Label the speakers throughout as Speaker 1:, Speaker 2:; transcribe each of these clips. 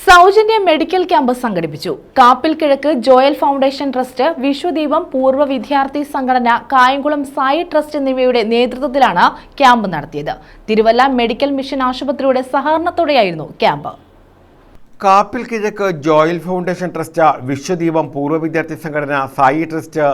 Speaker 1: സൗജന്യ medical camp സംഘടിപ്പിച്ചു. കാപ്പിൽ കിഴക്ക് ജോയൽ ഫൗണ്ടേഷൻ ട്രസ്റ്റ്, വിശ്വദീപം പൂർവ്വ വിദ്യാർത്ഥി സംഘടന, കായംകുളം സായി ട്രസ്റ്റ് എന്നിവയുടെ നേതൃത്വത്തിലാണ് ക്യാമ്പ് നടത്തിയത്. തിരുവല്ല മെഡിക്കൽ മിഷൻ ആശുപത്രിയുടെ സഹകരണത്തോടെയായിരുന്നു ക്യാമ്പ്.
Speaker 2: കാപ്പിൽ കിഴക്ക് ജോയൽ ഫൗണ്ടേഷൻ ട്രസ്റ്റ്, വിശ്വദീപം പൂർവ്വ വിദ്യാർത്ഥി സംഘടന, സായി ട്രസ്റ്റ്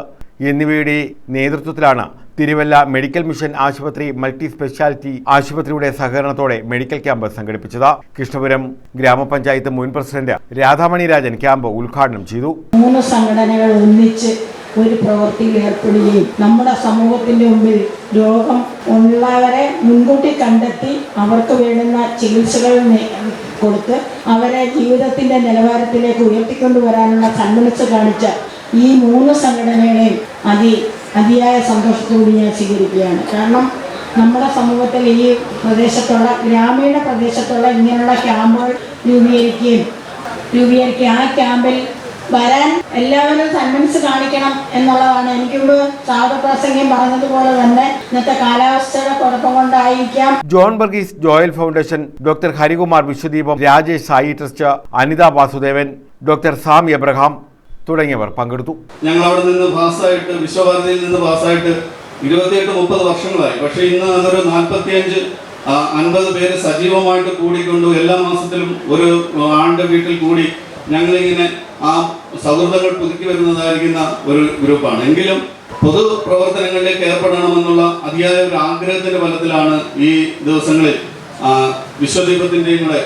Speaker 2: എന്നിവയുടെ നേതൃത്വത്തിലാണ് തിരുവല്ല മെഡിക്കൽ മിഷൻ ആശുപത്രി മൾട്ടി സ്പെഷ്യാലിറ്റി ആശുപത്രിയുടെ സഹകരണത്തോടെ മെഡിക്കൽ ക്യാമ്പ് സംഘടിപ്പിച്ചത്. കൃഷ്ണപുരം ഗ്രാമപഞ്ചായത്ത് മുൻ പ്രസിഡന്റ് രാധാമണി രാജൻ ക്യാമ്പ് ഉദ്ഘാടനം ചെയ്തു.
Speaker 3: 3 സംഘടനകൾ ഒന്നിച്ച് ഒരു പ്രവൃത്തിയിൽ ഏർപ്പെടുകയും നമ്മുടെ സമൂഹത്തിന്റെ മുമ്പിൽ രോഗം ഉള്ളവരെ മുൻകൂട്ടി കണ്ടെത്തി അവർക്ക് വേണ്ടുന്ന ചികിത്സകൾ കൊടുത്ത് അവരെ ജീവിതത്തിന്റെ നിലവാരത്തിലേക്ക് ഉയർത്തിക്കൊണ്ടുവരാനുള്ള സന്മനസ് കാണിച്ച ഈ 3 സംഘടനകളെയും അതിയായ സന്തോഷത്തോടെ ഞാൻ സ്വീകരിക്കുകയാണ്. കാരണം നമ്മുടെ സമൂഹത്തിൽ ഈ പ്രദേശത്തുള്ള ഗ്രാമീണ പ്രദേശത്തുള്ള ഇങ്ങനെയുള്ള ക്യാമ്പുകൾ രൂപീകരിക്കുകയും ആ ക്യാമ്പിൽ വരാൻ എല്ലാവരും സന്മനസ് കാണിക്കണം എന്നുള്ളതാണ്. എനിക്കിവിടെ സ്വാഗതപ്രസംഗം പറഞ്ഞതുപോലെ തന്നെ ഇന്നത്തെ കാലാവസ്ഥയുടെ കുഴപ്പം കൊണ്ടായിരിക്കാം
Speaker 2: John Varghese Joel foundation, doctor Harikumar Vishwadeepam, Rajesh Sai trust, Anitha Vasudevan, doctor Sam Abraham തുടങ്ങിയവർ പങ്കെടുത്തു.
Speaker 4: ഞങ്ങൾ അവിടെ നിന്ന് പാസ്സായിട്ട് വിശ്വഭാരതിയിൽ നിന്ന് പാസ്സായിട്ട് 28-30 വർഷങ്ങളായി. പക്ഷേ ഇന്ന് അതൊരു 45-50 പേര് സജീവമായിട്ട് കൂടിക്കൊണ്ടു എല്ലാ മാസത്തിലും ഒരു ആണ്ട് വീട്ടിൽ കൂടി ഞങ്ങളിങ്ങനെ ആ സൗഹൃദങ്ങൾ പുതുക്കി വരുന്നതായിരിക്കുന്ന ഒരു ഗ്രൂപ്പാണ്. എങ്കിലും പൊതു പ്രവർത്തനങ്ങളിലേക്ക് ഏർപ്പെടണമെന്നുള്ള അതിയായ ഒരു ആഗ്രഹത്തിന്റെ ഫലത്തിലാണ് ഈ ദിവസങ്ങളിൽ വിശ്വദീപത്തിന്റെയും കൂടെ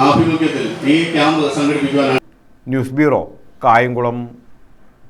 Speaker 4: ആഭിമുഖ്യത്തിൽ ഈ ക്യാമ്പ് സംഘടിപ്പിക്കുവാനാണ്.
Speaker 2: News bureau, Kayamkulam.